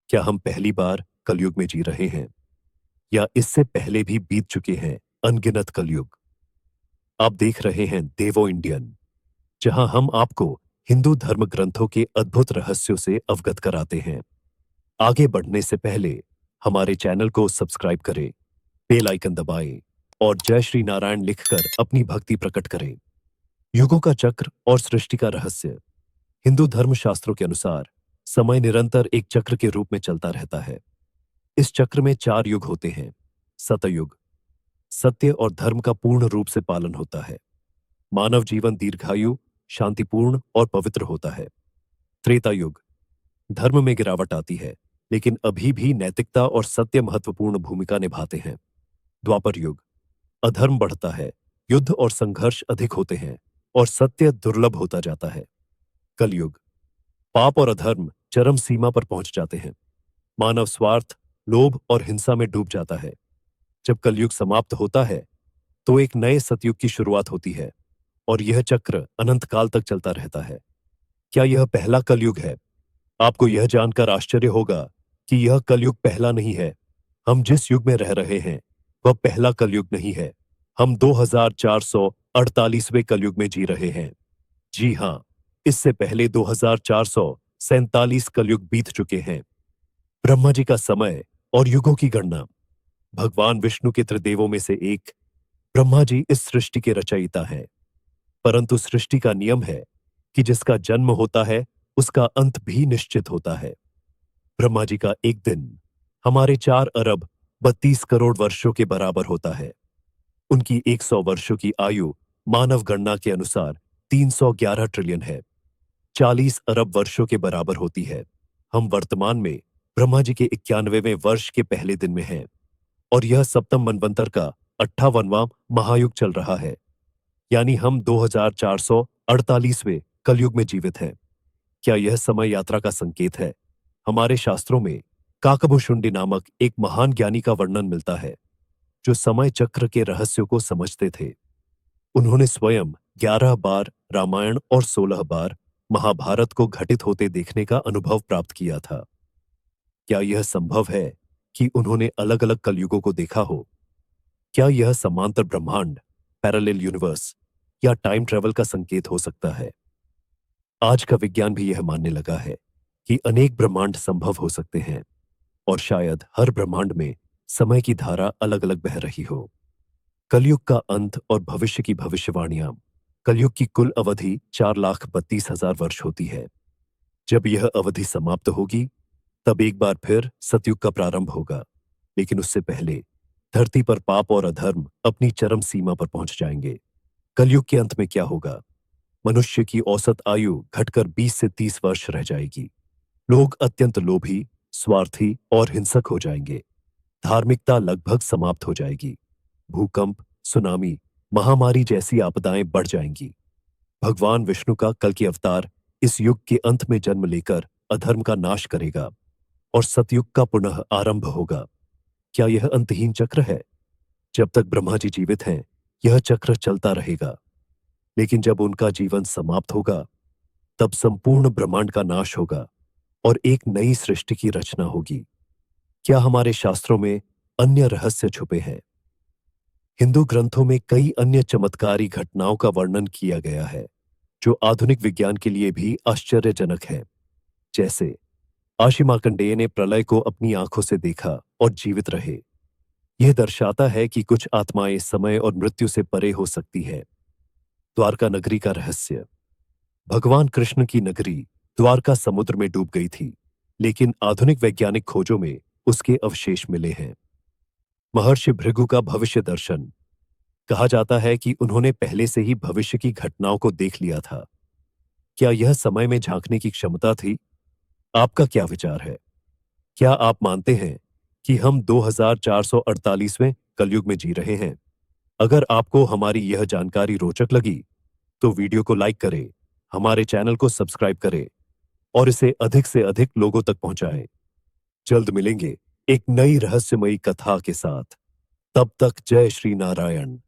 क्या हम पहली बार कलयुग में जी रहे हैं या इससे पहले भी बीत चुके हैं अनगिनत कलयुग? आप देख रहे हैं देवो इंडियन, जहां हम आपको हिंदू धर्म ग्रंथों के अद्भुत रहस्यों से अवगत कराते हैं। आगे बढ़ने से पहले हमारे चैनल को सब्सक्राइब करें, बेल आइकन दबाएं और जय श्री नारायण लिखकर अपनी भक्ति प्रकट करें। युगों का चक्र और सृष्टि का रहस्य। हिंदू धर्म शास्त्रों के अनुसार समय निरंतर एक चक्र के रूप में चलता रहता है। इस चक्र में 4 युग होते हैं। सतयुग, सत्य और धर्म का पूर्ण रूप से पालन होता है। मानव जीवन दीर्घायु, शांतिपूर्ण और पवित्र होता है। त्रेता युग, धर्म में गिरावट आती है, लेकिन अभी भी नैतिकता और सत्य महत्वपूर्ण भूमिका निभाते हैं। द्वापर युग, अधर्म बढ़ता है, युद्ध और संघर्ष अधिक होते हैं और सत्य दुर्लभ होता जाता है। कलयुग, पाप और अधर्म चरम सीमा पर पहुंच जाते हैं। मानव स्वार्थ, लोभ और हिंसा में डूब जाता है। जब कलयुग समाप्त होता है तो एक नए सतयुग की शुरुआत होती है और यह चक्र अनंत काल तक चलता रहता है। क्या यह पहला कलयुग है? आपको यह जानकर आश्चर्य होगा कि यह कलयुग पहला नहीं है। हम जिस युग में रह रहे हैं वह पहला कलयुग नहीं है। हम 2448वें कलयुग में जी रहे हैं। जी हां, इससे पहले 2447 कलयुग बीत चुके हैं। ब्रह्मा जी का समय और युगों की गणना। भगवान विष्णु के त्रिदेवों में से एक ब्रह्मा जी इस सृष्टि के रचयिता हैं। परंतु सृष्टि का नियम है कि जिसका जन्म होता है उसका अंत भी निश्चित होता है। ब्रह्मा जी का एक दिन हमारे 4 अरब 32 करोड़ वर्षों के बराबर होता है। उनकी 100 वर्षों की आयु मानव गणना के अनुसार 311 ट्रिलियन है, 40 अरब वर्षों के बराबर होती है। हम वर्तमान में ब्रह्मा जी के 91वें वर्ष के पहले दिन में हैं और यह सप्तम मनवंतर का 58वां महायुग चल रहा है। यानी हम 2448वें कलयुग में जीवित हैं। क्या यह समय यात्रा का संकेत है? हमारे शास्त्रों में काकभुशुंडी नामक एक महान ज्ञानी का वर्णन मिलता है, जो समय चक्र के रहस्यों को समझते थे। उन्होंने स्वयं 11 बार रामायण और 16 बार महाभारत को घटित होते देखने का अनुभव प्राप्त किया था। क्या यह संभव है कि उन्होंने अलग अलग कलयुगों को देखा हो? क्या यह समांतर ब्रह्मांड, पैरेलल यूनिवर्स या टाइम ट्रेवल का संकेत हो सकता है? आज का विज्ञान भी यह मानने लगा है कि अनेक ब्रह्मांड संभव हो सकते हैं और शायद हर ब्रह्मांड में समय की धारा अलग अलग बह रही हो। कलयुग का अंत और भविष्य की भविष्यवाणियां। कलयुग की कुल अवधि 4,32,000 वर्ष होती है। जब यह अवधि समाप्त होगी तब एक बार फिर सतयुग का प्रारंभ होगा, लेकिन उससे पहले धरती पर पाप और अधर्म अपनी चरम सीमा पर पहुंच जाएंगे। कलयुग के अंत में क्या होगा? मनुष्य की औसत आयु घटकर 20 से 30 वर्ष रह जाएगी। लोग अत्यंत लोभी, स्वार्थी और हिंसक हो जाएंगे। धार्मिकता लगभग समाप्त हो जाएगी। भूकंप, सुनामी, महामारी जैसी आपदाएं बढ़ जाएंगी। भगवान विष्णु का कल की अवतार इस युग के अंत में जन्म लेकर अधर्म का नाश करेगा और सतयुग का पुनः आरंभ होगा। क्या यह अंतहीन चक्र है? जब तक ब्रह्मा जी जीवित हैं, यह चक्र चलता रहेगा, लेकिन जब उनका जीवन समाप्त होगा, तब संपूर्ण ब्रह्मांड का नाश होगा और एक नई सृष्टि की रचना होगी। क्या हमारे शास्त्रों में अन्य रहस्य छुपे हैं? हिंदू ग्रंथों में कई अन्य चमत्कारी घटनाओं का वर्णन किया गया है, जो आधुनिक विज्ञान के लिए भी आश्चर्यजनक है। जैसे आशी मार्कंडेय ने प्रलय को अपनी आंखों से देखा और जीवित रहे। यह दर्शाता है कि कुछ आत्माएं समय और मृत्यु से परे हो सकती है। द्वारका नगरी का रहस्य। भगवान कृष्ण की नगरी द्वारका समुद्र में डूब गई थी, लेकिन आधुनिक वैज्ञानिक खोजों में उसके अवशेष मिले हैं। महर्षि भृगु का भविष्य दर्शन। कहा जाता है कि उन्होंने पहले से ही भविष्य की घटनाओं को देख लिया था। क्या यह समय में झांकने की क्षमता थी? आपका क्या विचार है? क्या आप मानते हैं कि हम 2448वें कलयुग में जी रहे हैं? अगर आपको हमारी यह जानकारी रोचक लगी तो वीडियो को लाइक करें, हमारे चैनल को सब्सक्राइब करें और इसे अधिक से अधिक लोगों तक पहुंचाएं। जल्द मिलेंगे एक नई रहस्यमयी कथा के साथ। तब तक जय श्री नारायण।